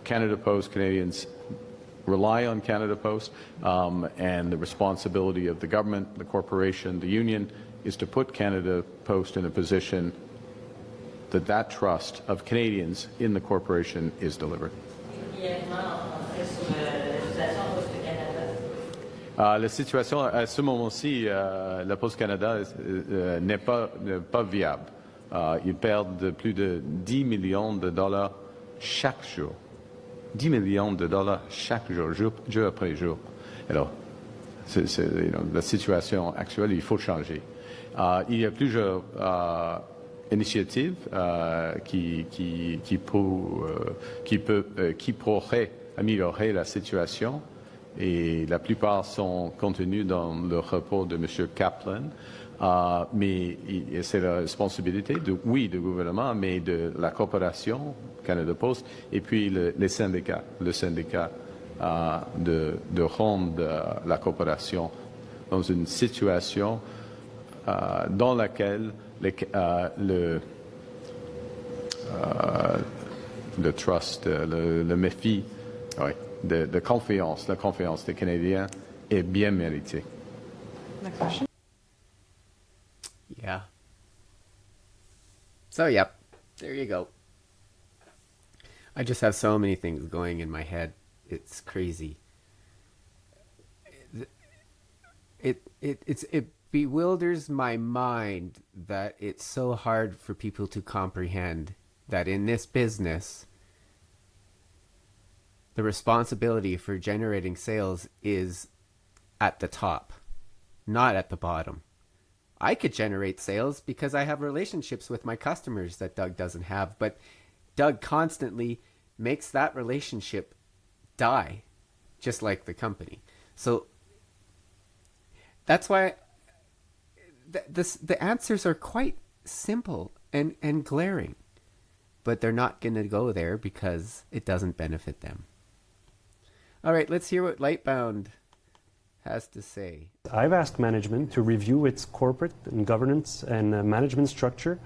Canada Post, Canadians rely on Canada Post, and the responsibility of the government, the corporation, the union, is to put Canada Post in a position that trust of Canadians in the corporation is delivered. La situation à ce moment-ci, la Poste Canada n'est pas viable. Ils perdent plus de 10 millions de dollars chaque jour. 10 millions de dollars chaque jour, jour après jour. Alors, la situation actuelle, il faut changer. Il y a plusieurs initiatives qui pourraient améliorer la situation. Et la plupart sont contenues dans le rapport de M. Kaplan. Mais c'est la responsabilité, du gouvernement, mais de la corporation, Canada Post, et puis les syndicats. Le syndicat de rendre la corporation dans une situation dans laquelle le trust, le méfie, oui, de confiance, la confiance des Canadiens est bien méritée. Next question. Yeah. So, yep, there you go. I just have so many things going in my head. It's crazy. It bewilders my mind that it's so hard for people to comprehend that in this business, the responsibility for generating sales is at the top, not at the bottom. I could generate sales because I have relationships with my customers that Doug doesn't have, but Doug constantly makes that relationship die, just like the company. So that's why the answers are quite simple and glaring, but they're not going to go there because it doesn't benefit them. All right, let's hear what Lightbound has to say. I've asked management to review its corporate and governance and management structure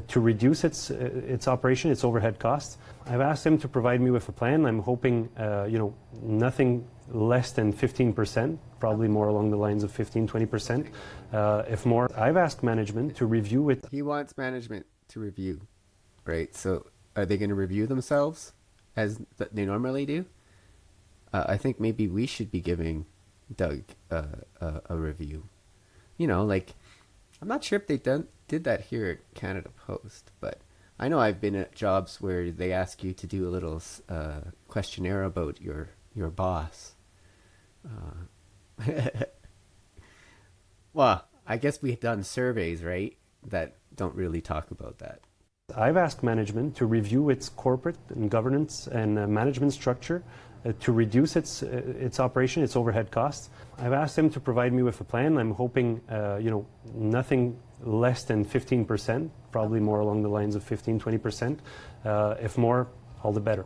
to reduce its operation, its overhead costs. I've asked them to provide me with a plan. I'm hoping, nothing less than 15%, probably more along the lines of 15-20%, if more. I've asked management to review it. He wants management to review, right? So are they going to review themselves as they normally do? I think maybe we should be giving Doug a review. I'm not sure if they did that here at Canada Post, but I know I've been at jobs where they ask you to do a little questionnaire about your boss. Well, I guess we've done surveys, right, that don't really talk about that. I've asked management to review its corporate and governance and management structure to reduce its operation, its overhead costs. I've asked them to provide me with a plan. I'm hoping, nothing less than 15%, probably more along the lines of 15-20%. If more, all the better.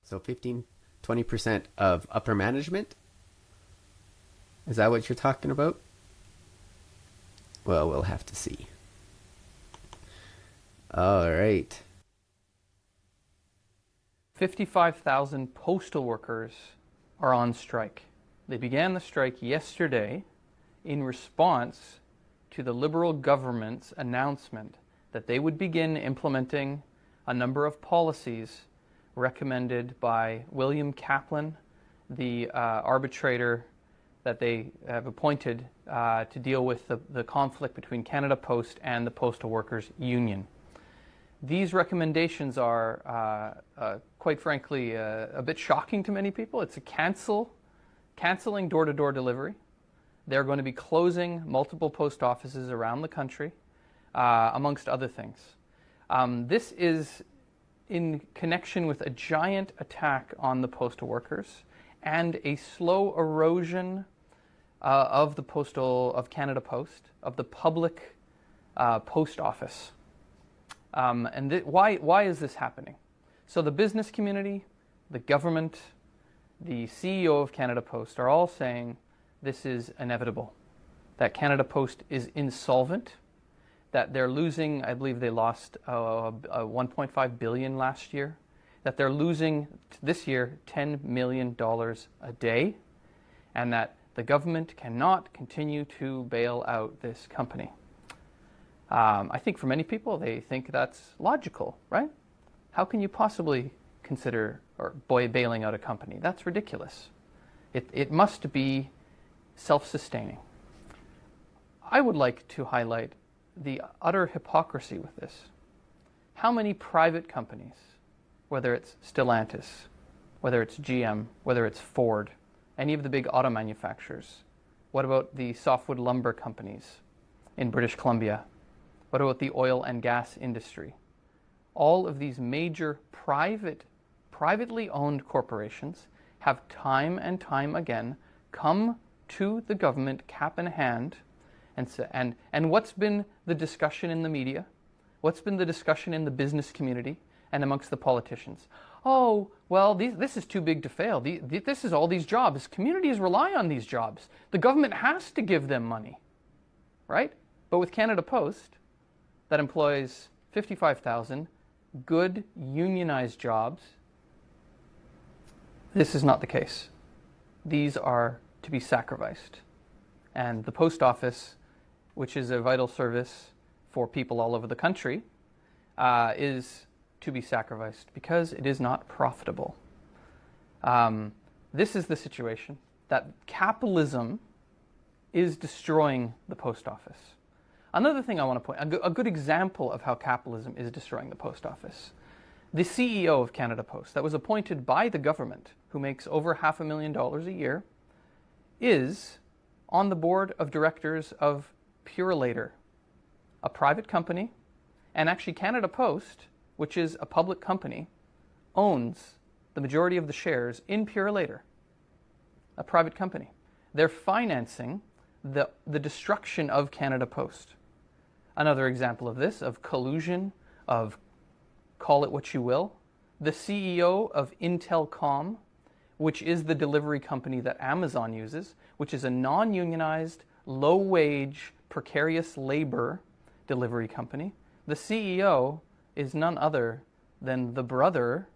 So 15-20% of upper management? Is that what you're talking about? Well, we'll have to see. All right. 55,000 postal workers are on strike. They began the strike yesterday in response to the Liberal government's announcement that they would begin implementing a number of policies recommended by William Kaplan, the arbitrator that they have appointed to deal with the conflict between Canada Post and the Postal Workers Union. These recommendations are, quite frankly, a bit shocking to many people. It's canceling door-to-door delivery. They're going to be closing multiple post offices around the country, amongst other things. This is in connection with a giant attack on the postal workers and a slow erosion of Canada Post, of the public post office. Why is this happening? So the business community, the government, the CEO of Canada Post are all saying this is inevitable, that Canada Post is insolvent, that they're losing, I believe they lost 1.5 billion last year, that they're losing this year $10 million a day, and that the government cannot continue to bail out this company. I think for many people, they think that's logical, right? How can you possibly consider bailing out a company? That's ridiculous. It must be self-sustaining. I would like to highlight the utter hypocrisy with this. How many private companies, whether it's Stellantis, whether it's GM, whether it's Ford, any of the big auto manufacturers, what about the softwood lumber companies in British Columbia? What about the oil and gas industry? All of these major privately owned corporations have time and time again come to the government cap in hand and what's been the discussion in the media? What's been the discussion in the business community and amongst the politicians? Oh, well, this is too big to fail. This is all these jobs. Communities rely on these jobs. The government has to give them money, right? But with Canada Post, that employs 55,000 good unionized jobs, this is not the case. These are to be sacrificed. And the post office, which is a vital service for people all over the country, is to be sacrificed because it is not profitable. This is the situation, that capitalism is destroying the post office. Another thing I want to point, a good example of how capitalism is destroying the post office. The CEO of Canada Post, that was appointed by the government, who makes over $500,000 a year, is on the board of directors of Purolator, a private company, and actually Canada Post, which is a public company, owns the majority of the shares in Purolator, a private company. They're financing the destruction of Canada Post. Another example of this, of collusion, of call it what you will. The CEO of Intelcom, which is the delivery company that Amazon uses, which is a non-unionized, low-wage, precarious labor delivery company. The CEO is none other than the brother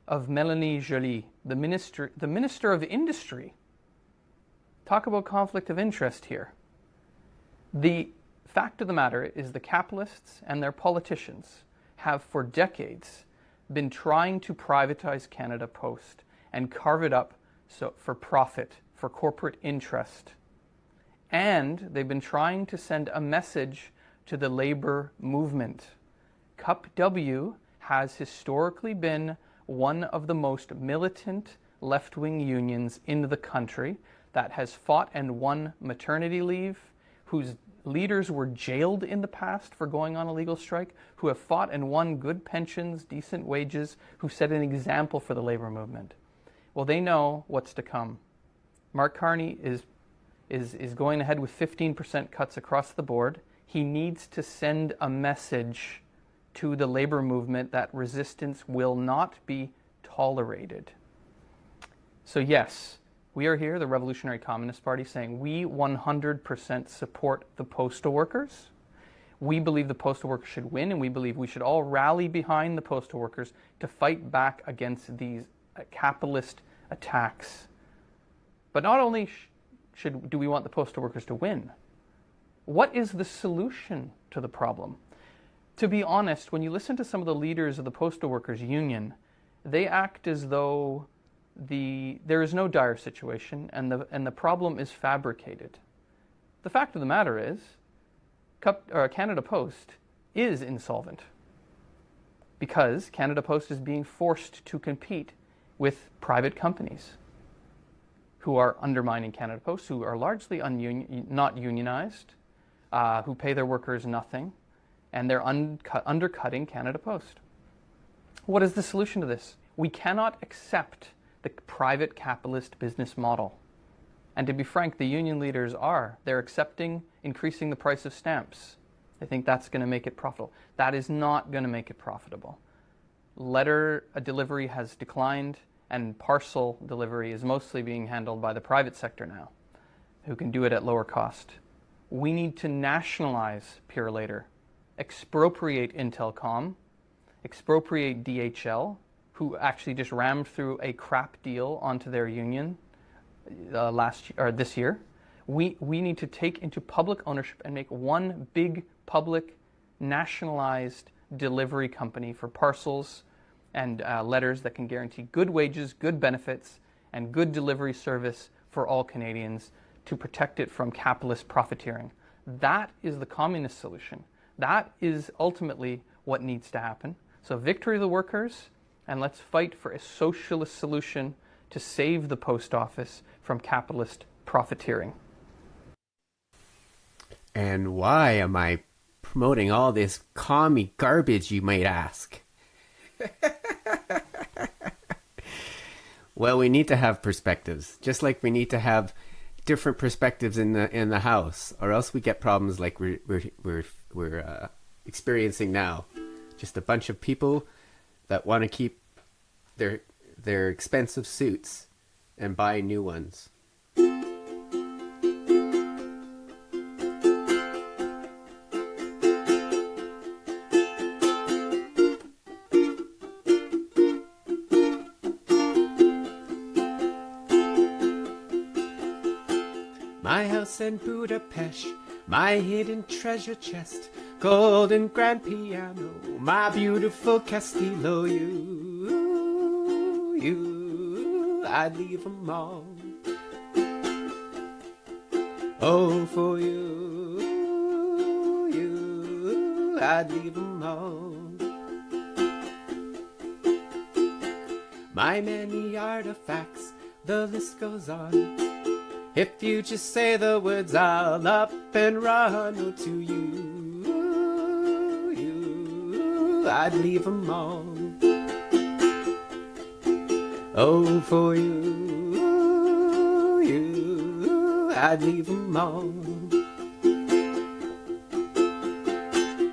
of Mélanie Joly, the Minister of Industry. Talk about conflict of interest here. The fact of the matter is the capitalists and their politicians have for decades been trying to privatize Canada Post and carve it up for profit, for corporate interest. And they've been trying to send a message to the labor movement. CUPW has historically been one of the most militant left-wing unions in the country that has fought and won maternity leave, whose leaders were jailed in the past for going on a legal strike, who have fought and won good pensions, decent wages, who set an example for the labor movement. Well, they know what's to come. Mark Carney is going ahead with 15% cuts across the board. He needs to send a message to the labor movement that resistance will not be tolerated. So yes, we are here, the Revolutionary Communist Party, saying we 100% support the postal workers. We believe the postal workers should win, and we believe we should all rally behind the postal workers to fight back against these capitalist attacks. But not only do we want the postal workers to win, what is the solution to the problem? To be honest, when you listen to some of the leaders of the Postal Workers Union, they act as though there is no dire situation and the problem is fabricated. The fact of the matter is, Canada Post is insolvent because Canada Post is being forced to compete with private companies who are undermining Canada Post, who are largely not unionized, who pay their workers nothing, and they're undercutting Canada Post. What is the solution to this? We cannot accept the private capitalist business model. And to be frank, the union leaders they're accepting increasing the price of stamps. They think that's going to make it profitable. That is not going to make it profitable. Letter delivery has declined, and parcel delivery is mostly being handled by the private sector now, who can do it at lower cost. We need to nationalize Purolator, expropriate Intelcom, expropriate DHL, who actually just rammed through a crap deal onto their union this year. We need to take into public ownership and make one big public nationalized delivery company for parcels and letters that can guarantee good wages, good benefits, and good delivery service for all Canadians to protect it from capitalist profiteering. That is the communist solution. That is ultimately what needs to happen. So victory of the workers, and let's fight for a socialist solution to save the post office from capitalist profiteering. And why am I promoting all this commie garbage, you might ask? Well, we need to have perspectives, just like we need to have different perspectives in the house, or else we get problems like we're experiencing now. Just a bunch of people that want to keep their expensive suits and buy new ones. My house in Budapest, my hidden treasure chest, golden grand piano, my beautiful Castillo, you, I'd leave them all. Oh, for you, I'd leave them all. My many artifacts, the list goes on. If you just say the words, I'll up and run. Oh, to you, I'd leave them all. Oh, for you, I'd leave them all.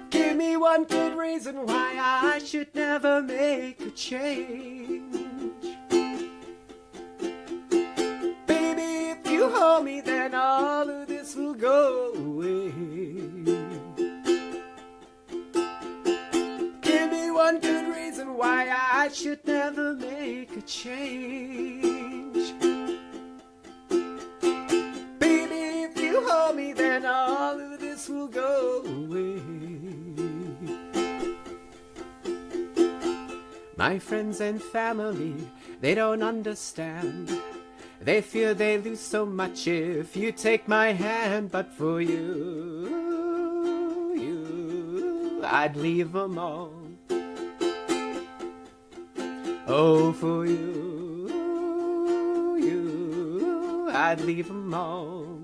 Give me one good reason why I should never make a change. Baby, if you hold me, then all of this will go away. Give me one good reason why I should never make a change. Baby, if you hold me, then all of this will go away. My friends and family, they don't understand. They fear they lose so much if you take my hand. But for you, I'd leave them all. Oh, for you, I'd leave them all.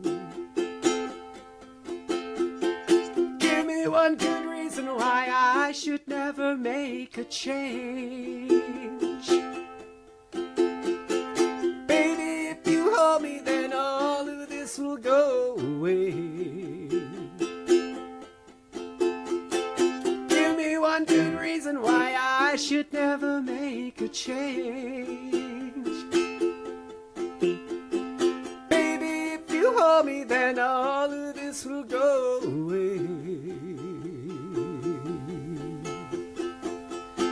Give me one good reason why I should never make a change. Baby, if you hold me, then all of this will go away. Give me one good reason why I should never make a change. Baby, if you hold me, then all of this will go away.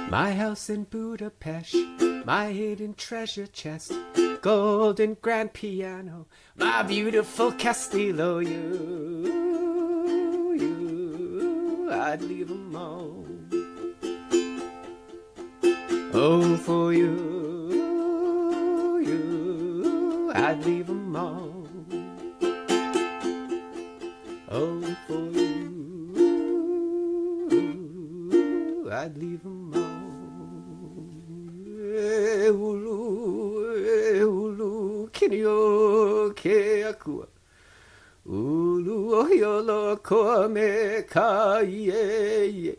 My house in Budapest, my hidden treasure chest, golden grand piano, my beautiful Castillo, I'd leave them all. Oh, for you, I'd leave them all. Oh, for you, I'd leave them all. Ulu, kinyo ke akua. Ulu ohiolo kome ka ye.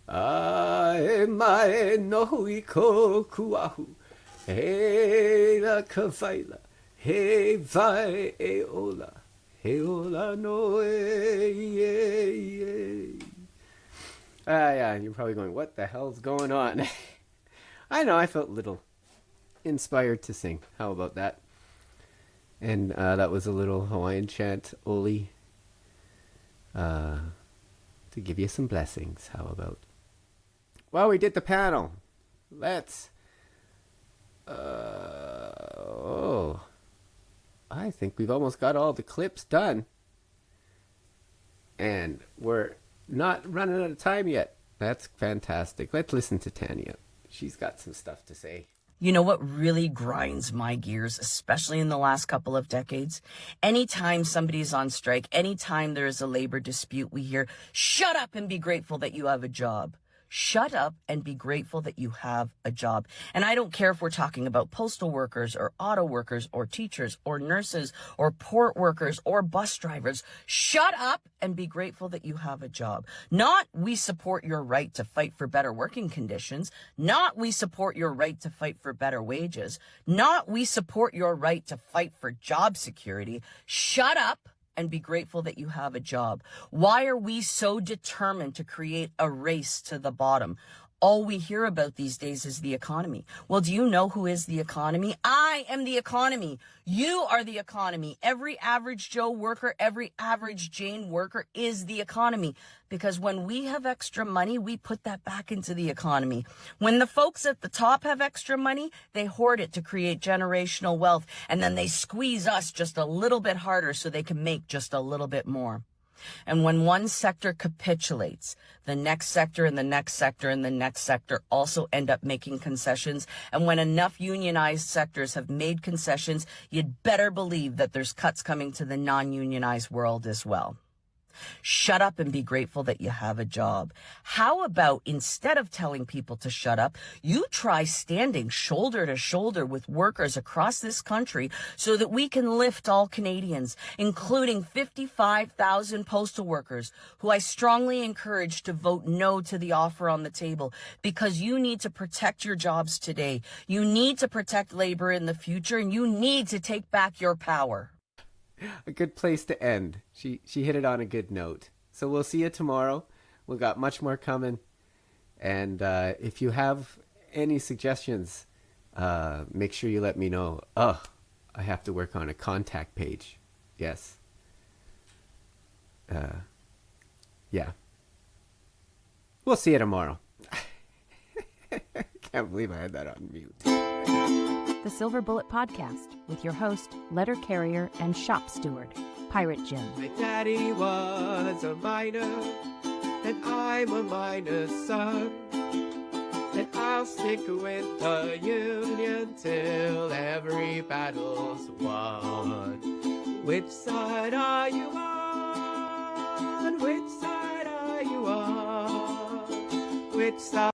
Ai mai no hui ko kuahu. He la kavaila. He vai e ola. He ola no e. Yeah, you're probably going, what the hell's going on? I know, I felt a little inspired to sing. How about that? And that was a little Hawaiian chant, Oli, to give you some blessings. How about? Well, we did the panel. Let's... I think we've almost got all the clips done. And we're not running out of time yet. That's fantastic. Let's listen to Tanya. She's got some stuff to say. You know what really grinds my gears, especially in the last couple of decades? Anytime somebody's on strike, anytime there is a labor dispute, we hear, shut up and be grateful that you have a job. Shut up and be grateful that you have a job. And I don't care if we're talking about postal workers or auto workers or teachers or nurses or port workers or bus drivers. Shut up and be grateful that you have a job. Not we support your right to fight for better working conditions. Not we support your right to fight for better wages. Not we support your right to fight for job security. Shut up and be grateful that you have a job. Why are we so determined to create a race to the bottom? All we hear about these days is the economy. Well, do you know who is the economy? I am the economy. You are the economy. Every average Joe worker, every average Jane worker is the economy. Because when we have extra money, we put that back into the economy. When the folks at the top have extra money, they hoard it to create generational wealth. And then they squeeze us just a little bit harder so they can make just a little bit more. And when one sector capitulates, the next sector and the next sector and the next sector also end up making concessions. And when enough unionized sectors have made concessions, you'd better believe that there's cuts coming to the non-unionized world as well. Shut up and be grateful that you have a job. How about instead of telling people to shut up, you try standing shoulder to shoulder with workers across this country so that we can lift all Canadians, including 55,000 postal workers, who I strongly encourage to vote no to the offer on the table, because you need to protect your jobs today. You need to protect labor in the future, and you need to take back your power. A good place to end. She hit it on a good note. So we'll see you tomorrow. We've got much more coming. And if you have any suggestions, make sure you let me know. Oh, I have to work on a contact page. Yes. Yeah. We'll see you tomorrow. Can't believe I had that on mute. The Silver Bullet Podcast with your host, letter carrier, and shop steward, Pirate Jim. My daddy was a miner, and I'm a miner's son. And I'll stick with the Union till every battle's won. Which side are you on? Which side are you on? Which side?